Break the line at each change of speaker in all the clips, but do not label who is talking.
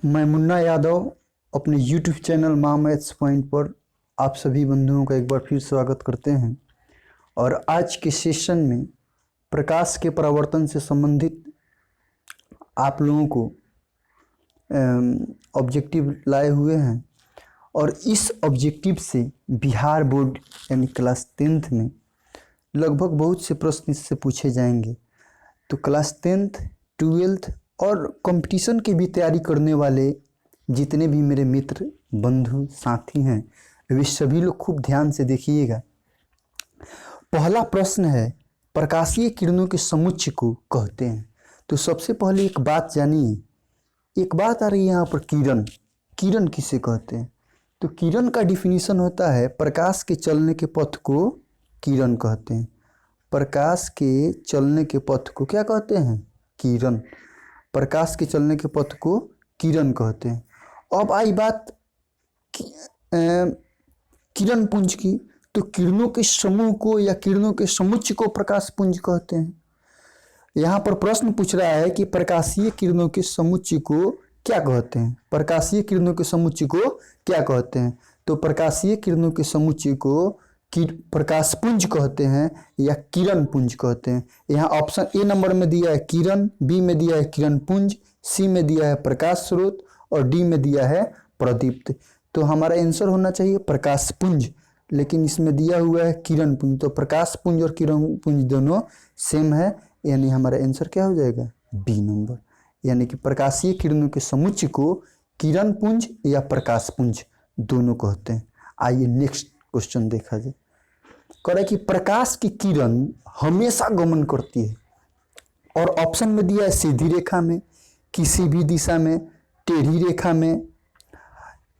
मैं मुन्ना यादव अपने YouTube channel माँ मैथ्स पॉइंट पर आप सभी बंधुओं का एक बार फिर स्वागत करते हैं। और आज के सेशन में प्रकाश के परावर्तन से संबंधित आप लोगों को ऑब्जेक्टिव लाए हुए हैं। और इस ऑब्जेक्टिव से बिहार बोर्ड यानी क्लास 10th में लगभग बहुत से प्रश्न इससे पूछे जाएंगे। तो क्लास 10th 12th और कंपटीशन की भी तैयारी करने वाले जितने भी मेरे मित्र बंधु साथी हैं वे सभी लोग खूब ध्यान से देखिएगा। पहला प्रश्न है, प्रकाशीय किरणों के समुच्चय को कहते हैं। तो सबसे पहले एक बात जानिए, एक बात आ रही है यहाँ पर, किरण। किरण किसे कहते हैं? तो किरण का डिफिनीशन होता है प्रकाश के चलने के पथ को किरण कहते हैं। प्रकाश के चलने के पथ को क्या कहते हैं? किरण। प्रकाश के चलने के पथ को किरण कहते हैं। अब आई बात किरण पुंज की, तो किरणों के समूह को या किरणों के समुच्चय को प्रकाश पुंज कहते हैं। यहाँ पर प्रश्न पूछ रहा है कि प्रकाशीय किरणों के समुच्चय को क्या कहते हैं? प्रकाशीय किरणों के समुच्चय को क्या कहते हैं? तो प्रकाशीय किरणों के समुच्चय को प्रकाश पुंज कहते हैं या किरण पुंज कहते हैं। यहाँ ऑप्शन ए नंबर में दिया है किरण, बी में दिया है किरण पुंज, सी में दिया है प्रकाश स्रोत और डी में दिया है प्रदीप्त। तो हमारा आंसर होना चाहिए प्रकाश पुंज, लेकिन इसमें दिया हुआ है किरण पुंज। तो प्रकाश पुंज और किरण पुंज दोनों सेम है, यानी हमारा आंसर क्या हो जाएगा? B number. यानी कि प्रकाशीय किरणों के समुच्चय को किरण पुंज या प्रकाश पुंज दोनों कहते हैं। आइए नेक्स्ट क्वेश्चन देखा जाए। कह रहा है कि प्रकाश की किरण हमेशा गमन करती है, और ऑप्शन में दिया है सीधी रेखा में, किसी भी दिशा में, टेढ़ी रेखा में,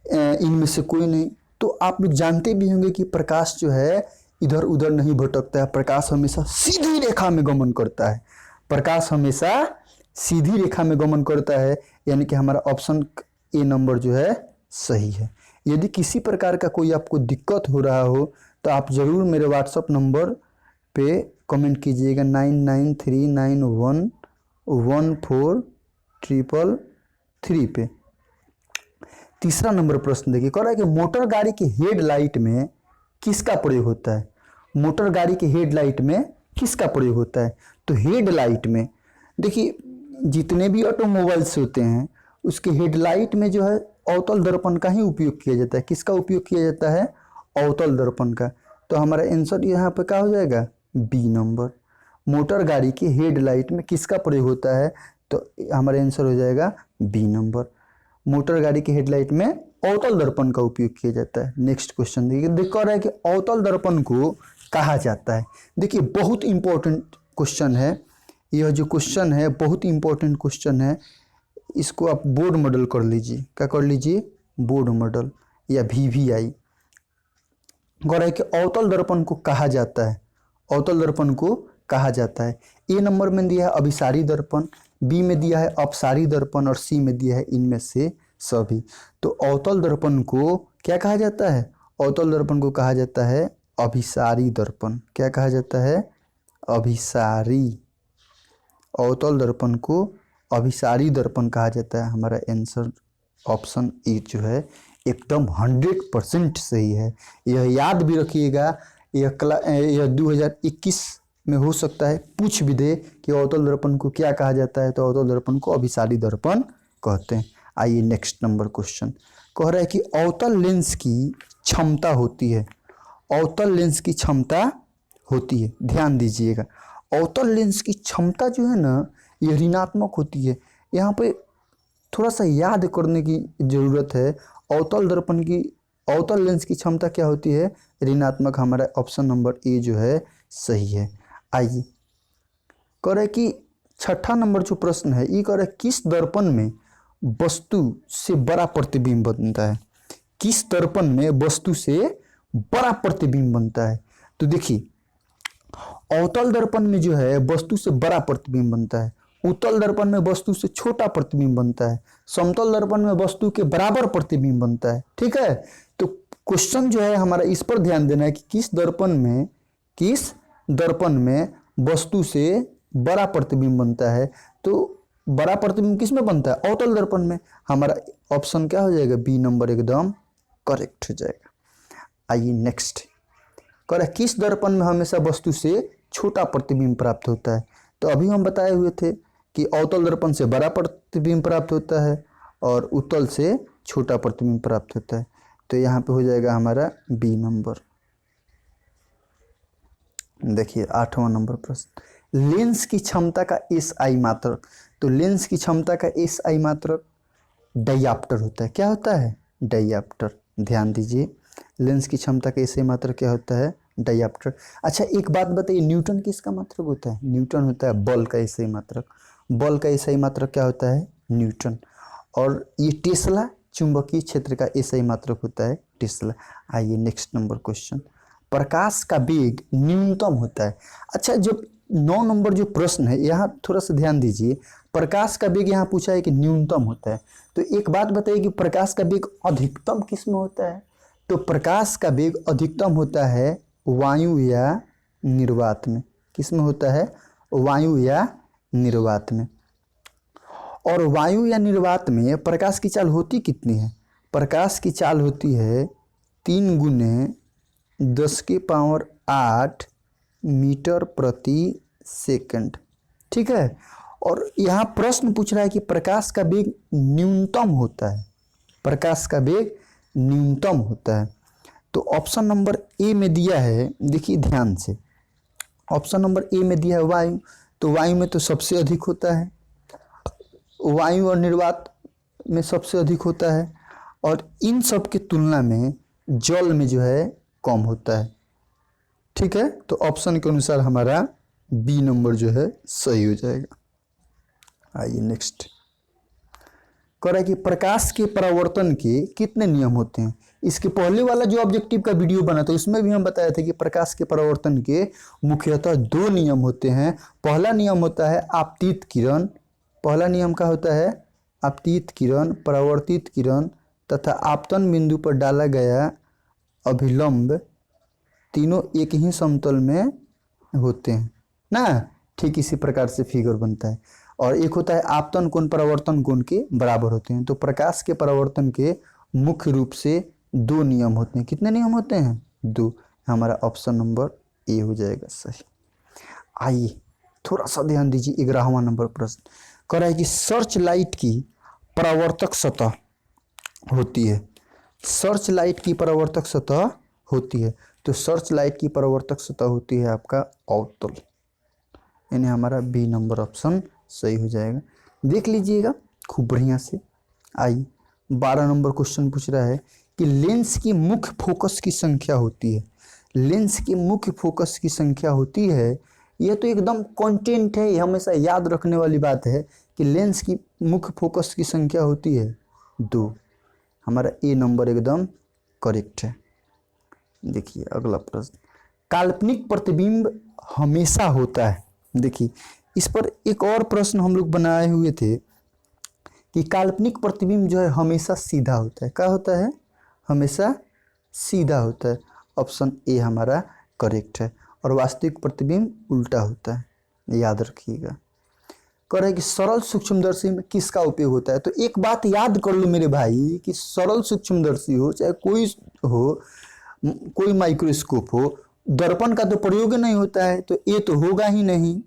इनमें से कोई नहीं। तो आप लोग जानते भी होंगे कि प्रकाश जो है इधर उधर नहीं भटकता है, प्रकाश हमेशा सीधी रेखा में गमन करता है। प्रकाश हमेशा सीधी रेखा में गमन करता है, यानी कि हमारा ऑप्शन ए नंबर जो है सही है। यदि किसी प्रकार का कोई आपको दिक्कत हो रहा हो तो आप ज़रूर मेरे व्हाट्सअप नंबर पे कमेंट कीजिएगा 9939143333 पे। तीसरा नंबर प्रश्न देखिए, कह रहा है कि मोटर गाड़ी की हेडलाइट में किसका प्रयोग होता है? मोटर गाड़ी की हेडलाइट में किसका प्रयोग होता है? तो हेडलाइट में देखिए, जितने भी ऑटोमोबाइल्स होते हैं उसके हेडलाइट में जो है अवतल दर्पण का ही उपयोग किया जाता है। किसका उपयोग किया जाता है? अवतल दर्पण का। तो हमारा आंसर यहाँ पे क्या हो जाएगा? B number. मोटर गाड़ी की हेडलाइट में किसका प्रयोग होता है? तो हमारा आंसर हो जाएगा बी नंबर। मोटर गाड़ी की हेडलाइट में अवतल दर्पण का उपयोग किया जाता है। नेक्स्ट क्वेश्चन देखिए, देखा रहा है कि अवतल दर्पण को कहा जाता है। देखिए बहुत इंपॉर्टेंट क्वेश्चन है यह, जो क्वेश्चन है बहुत इंपॉर्टेंट क्वेश्चन है। इसको आप बोर्ड मॉडल कर लीजिए। क्या कर लीजिए? बोर्ड मॉडल या VVI। कह रहा है कि अवतल दर्पण को कहा जाता है, अवतल दर्पण को कहा जाता है। ए नंबर में दिया है अभिसारी दर्पण, बी में दिया है अपसारी दर्पण और सी में दिया है इनमें से सभी। तो अवतल दर्पण को क्या कहा जाता है? अवतल दर्पण को कहा जाता है अभिसारी दर्पण। क्या कहा जाता है? अभिसारी। अवतल दर्पण को अभिसारी दर्पण कहा जाता है। हमारा आंसर ऑप्शन ए जो है एकदम 100% सही है। यह याद भी रखिएगा, यह 2021 में हो सकता है पूछ भी दे कि अवतल दर्पण को क्या कहा जाता है। तो अवतल दर्पण को अभिसारी दर्पण कहते हैं। आइए नेक्स्ट नंबर क्वेश्चन। कह रहा है कि अवतल लेंस की क्षमता होती है, अवतल लेंस की क्षमता होती है। ध्यान दीजिएगा, अवतल लेंस की क्षमता जो है ना यह ऋणात्मक होती है। यहाँ पे थोड़ा सा याद करने की ज़रूरत है। अवतल दर्पण की, अवतल लेंस की क्षमता क्या होती है? ऋणात्मक। हमारा ऑप्शन नंबर ए जो है सही है। आइए, कह रहे कि छठा नंबर जो प्रश्न है ये कह रहे किस दर्पण में वस्तु से बड़ा प्रतिबिंब बनता है? किस दर्पण में वस्तु से बड़ा प्रतिबिंब बनता है? तो देखिए, अवतल दर्पण में जो है वस्तु से बड़ा प्रतिबिंब बनता है, उत्तल दर्पण में वस्तु से छोटा प्रतिबिंब बनता है, समतल दर्पण में वस्तु के बराबर प्रतिबिंब बनता है। ठीक है, तो क्वेश्चन जो है हमारा इस पर ध्यान देना है कि किस दर्पण में वस्तु से बड़ा प्रतिबिंब बनता है। तो बड़ा प्रतिबिंब किस में बनता है? अवतल दर्पण में। हमारा ऑप्शन क्या हो जाएगा? बी नंबर एकदम करेक्ट हो जाएगा। आइए नेक्स्ट, कह रहा है किस दर्पण में हमेशा वस्तु से छोटा प्रतिबिंब प्राप्त होता है? तो अभी हम बताए हुए थे कि अवतल दर्पण से बड़ा प्रतिबिंब प्राप्त होता है और उत्तल से छोटा प्रतिबिंब प्राप्त होता है। तो यहाँ पे हो जाएगा हमारा बी नंबर। देखिए 8वां नंबर प्रश्न, लेंस की क्षमता का एसआई मात्रक। तो लेंस की क्षमता का एसआई मात्रक डायऑप्टर होता है। क्या होता है? डायऑप्टर। ध्यान दीजिए, लेंस की क्षमता का एसआई मात्रक क्या होता है? डायऑप्टर। अच्छा एक बात बताइए, न्यूटन किसका मात्रक होता है? न्यूटन होता है बल का एसआई मात्रक। बल का एसआई मात्रक क्या होता है? न्यूटन। और ये टेस्ला चुंबकीय क्षेत्र का एसआई मात्रक होता है टेस्ला। आइए नेक्स्ट नंबर क्वेश्चन, प्रकाश का वेग न्यूनतम होता है। अच्छा जो 9 नंबर जो प्रश्न है यहाँ थोड़ा सा ध्यान दीजिए, प्रकाश का वेग यहाँ पूछा है कि न्यूनतम होता है। तो एक बात बताइए कि प्रकाश का वेग अधिकतम किस में होता है? तो प्रकाश का वेग अधिकतम होता है वायु या निर्वात में। किस में होता है? वायु या निर्वात में। और वायु या निर्वात में प्रकाश की चाल होती कितनी है? प्रकाश की चाल होती है 3 गुने 10⁸ मीटर प्रति सेकंड। ठीक है। और यहाँ प्रश्न पूछ रहा है कि प्रकाश का वेग न्यूनतम होता है। प्रकाश का वेग न्यूनतम होता है। तो ऑप्शन नंबर ए में दिया है, देखिए ध्यान से, ऑप्शन नंबर ए में दिया है वायु। तो वायु में तो सबसे अधिक होता है, वायु और निर्वात में सबसे अधिक होता है। और इन सब की तुलना में जल में जो है कम होता है। ठीक है। तो ऑप्शन के अनुसार हमारा बी नंबर जो है सही हो जाएगा। आइए नेक्स्ट, कह रहा है कि प्रकाश के परावर्तन के कितने नियम होते हैं? इसके पहले वाला जो ऑब्जेक्टिव का वीडियो बना था उसमें भी हम बताए थे कि प्रकाश के परावर्तन के मुख्यतः 2 नियम होते हैं। पहला नियम होता है आपतित किरण। पहला नियम क्या होता है? आपतित किरण, परावर्तित किरण तथा आपतन बिंदु पर डाला गया अभिलंब तीनों एक ही समतल में होते हैं ना। ठीक इसी प्रकार से फिगर बनता है। और एक होता है आपतन कोण परावर्तन कोण के बराबर होते हैं। तो प्रकाश के परावर्तन के मुख्य रूप से 2 नियम होते हैं। कितने नियम होते हैं? 2। हमारा ऑप्शन नंबर ए हो जाएगा सही। आइए थोड़ा सा ध्यान दीजिए, 11वां नंबर प्रश्न कह रहा है कि सर्च लाइट की परावर्तक सतह होती है। सर्च लाइट की परावर्तक सतह होती है। तो सर्च लाइट की परावर्तक सतह होती है आपका अवतल, यानी हमारा बी नंबर ऑप्शन सही हो जाएगा। देख लीजिएगा खूब बढ़िया से। आइए 12 नंबर क्वेश्चन पूछ रहा है कि लेंस की मुख्य फोकस की संख्या होती है। लेंस की मुख्य फोकस की संख्या होती है, यह तो एकदम कंटेंट है, हमेशा याद रखने वाली बात है कि लेंस की मुख्य फोकस की संख्या होती है 2। हमारा ए नंबर एकदम करेक्ट है। देखिए अगला प्रश्न, काल्पनिक प्रतिबिंब हमेशा होता है। देखिए इस पर एक और प्रश्न हम लोग बनाए हुए थे कि काल्पनिक प्रतिबिंब जो है हमेशा सीधा होता है। क्या होता है? हमेशा सीधा होता है। ऑप्शन ए हमारा करेक्ट है। और वास्तविक प्रतिबिंब उल्टा होता है, याद रखिएगा। कह रहे हैं कि सरल सूक्ष्मदर्शी में किसका उपयोग होता है? तो एक बात याद कर लो मेरे भाई कि सरल सूक्ष्मदर्शी हो चाहे कोई हो, कोई माइक्रोस्कोप हो, दर्पण का तो प्रयोग नहीं होता है। तो ए तो होगा ही नहीं,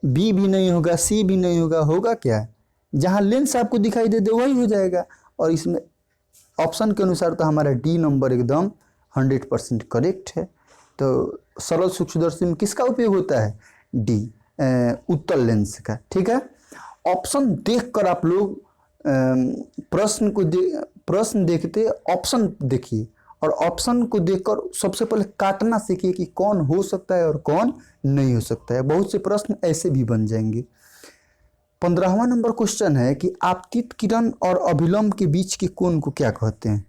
बी भी नहीं होगा, सी भी नहीं होगा, होगा क्या? जहाँ लेंस आपको दिखाई दे दे वही हो जाएगा। और इसमें ऑप्शन के अनुसार तो हमारा डी नंबर एकदम 100% करेक्ट है। तो सरल सूक्ष्मदर्शी में किसका उपयोग होता है? डी, उत्तल लेंस का। ठीक है। ऑप्शन देखकर आप लोग प्रश्न देखते ऑप्शन देखिए, और ऑप्शन को देखकर सबसे पहले काटना सीखिए कि कौन हो सकता है और कौन नहीं हो सकता है। बहुत से प्रश्न ऐसे भी बन जाएंगे। 15वां नंबर क्वेश्चन है कि आपतित किरण और अभिलंब के बीच के कोण को क्या कहते हैं?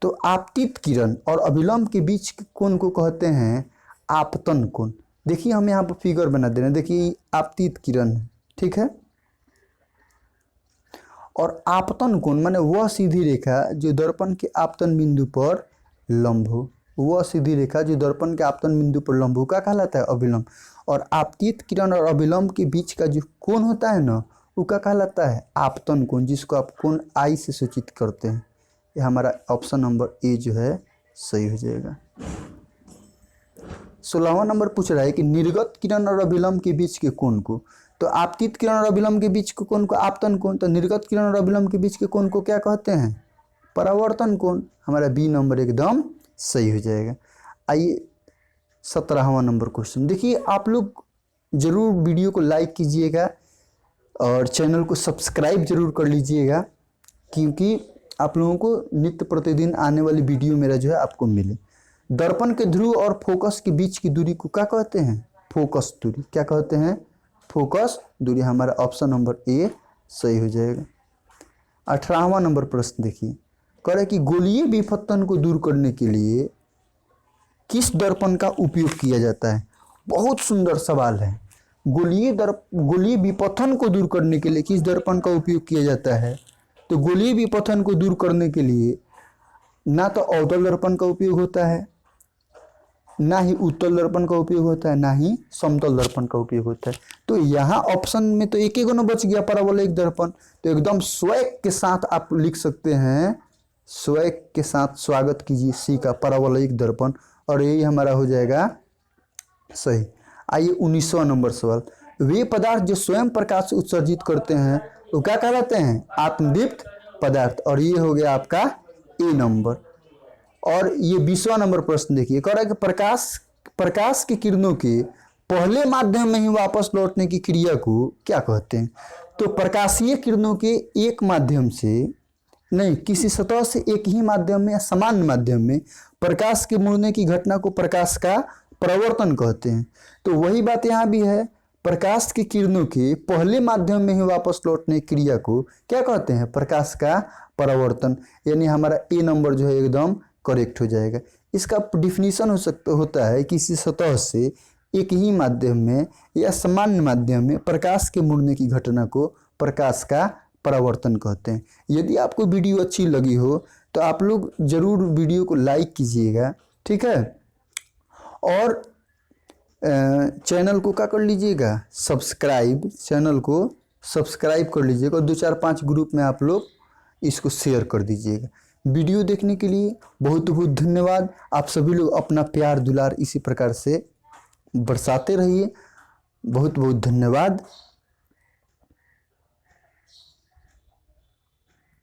तो आपतित किरण और अभिलंब के बीच के कोण को कहते हैं आपतन कोण। देखिए हम यहाँ पर फिगर बना दे रहे हैं। देखिए आपतित किरण, ठीक है, और आपतन कोण माने वह सीधी रेखा जो दर्पण के आपतन बिंदु पर लंब हो। वह सीधी रेखा जो दर्पण के आपतन बिंदु पर लंब हो क्या कहलाता है? अभिलंब। और आपतित किरण और अभिलंब के बीच का जो कोण होता है ना, वो क्या कहलाता है? आपतन कोण, जिसको आप कोण आई से सूचित करते हैं। ये हमारा ऑप्शन नंबर ए जो है सही हो जाएगा। 16वां नंबर पूछ रहा है कि निर्गत किरण और अभिलंब के बीच के कोण को, तो आपतित किरण और अभिलंब के बीच के कोण को आपतन कोण, तो निर्गत किरण और अभिलंब के बीच के कोण को क्या कहते हैं? परावर्तन कोण। हमारा बी नंबर एकदम सही हो जाएगा। आइए 17वां नंबर क्वेश्चन देखिए। आप लोग जरूर वीडियो को लाइक कीजिएगा और चैनल को सब्सक्राइब जरूर कर लीजिएगा, क्योंकि आप लोगों को नित्य प्रतिदिन आने वाली वीडियो मेरा जो है आपको मिले। दर्पण के ध्रुव और फोकस के बीच की दूरी को क्या कहते हैं? फोकस दूरी। क्या कहते हैं? फोकस दूरी। हमारा ऑप्शन नंबर ए सही हो जाएगा। 18वां नंबर प्रश्न देखिए। कह रहे कि गोलीय विपत्तन को दूर करने के लिए किस दर्पण का उपयोग किया जाता है? बहुत सुंदर सवाल है। गोलीय विपथन को दूर करने के लिए किस दर्पण का उपयोग किया जाता है? तो गोलीय विपथन को दूर करने के लिए ना तो अवतल दर्पण का उपयोग होता है, ना ही उत्तल दर्पण का उपयोग होता है, ना ही समतल दर्पण का उपयोग होता है। तो यहाँ ऑप्शन में तो एक ही बच गया, परावलयिक दर्पण। तो एकदम स्वैग के साथ आप लिख सकते हैं, स्वैग के साथ स्वागत कीजिए सी का, परावलयिक दर्पण, और यही हमारा हो जाएगा सही। आइए 19वां नंबर सवाल। वे पदार्थ जो स्वयं प्रकाश उत्सर्जित करते हैं वो क्या कहलाते हैं? आत्मदीप्त पदार्थ, और ये हो गया आपका ए नंबर। और ये 20वां नंबर प्रश्न देखिए। कह रहा है कि प्रकाश की किरणों के पहले माध्यम में ही वापस लौटने की क्रिया को क्या कहते हैं? तो प्रकाशीय किरणों के एक माध्यम से नहीं, किसी सतह से एक ही माध्यम में या समान माध्यम में प्रकाश के मुड़ने की घटना को प्रकाश का परावर्तन कहते हैं। तो वही बात यहाँ भी है, प्रकाश की किरणों के पहले माध्यम में ही वापस लौटने की क्रिया को क्या कहते हैं? प्रकाश का परावर्तन। यानी हमारा ए नंबर जो है एकदम करेक्ट हो जाएगा। इसका डिफिनीशन होता है किसी सतह से एक ही माध्यम में या सामान्य माध्यम में प्रकाश के मुड़ने की घटना को प्रकाश का परावर्तन कहते हैं। यदि आपको वीडियो अच्छी लगी हो तो आप लोग जरूर वीडियो को लाइक कीजिएगा, ठीक है, और चैनल को क्या कर लीजिएगा? सब्सक्राइब, चैनल को सब्सक्राइब कर लीजिएगा, और 2-4-5 ग्रुप में आप लोग इसको शेयर कर दीजिएगा। वीडियो देखने के लिए बहुत बहुत धन्यवाद। आप सभी लोग अपना प्यार दुलार इसी प्रकार से बरसाते रहिए। बहुत बहुत धन्यवाद।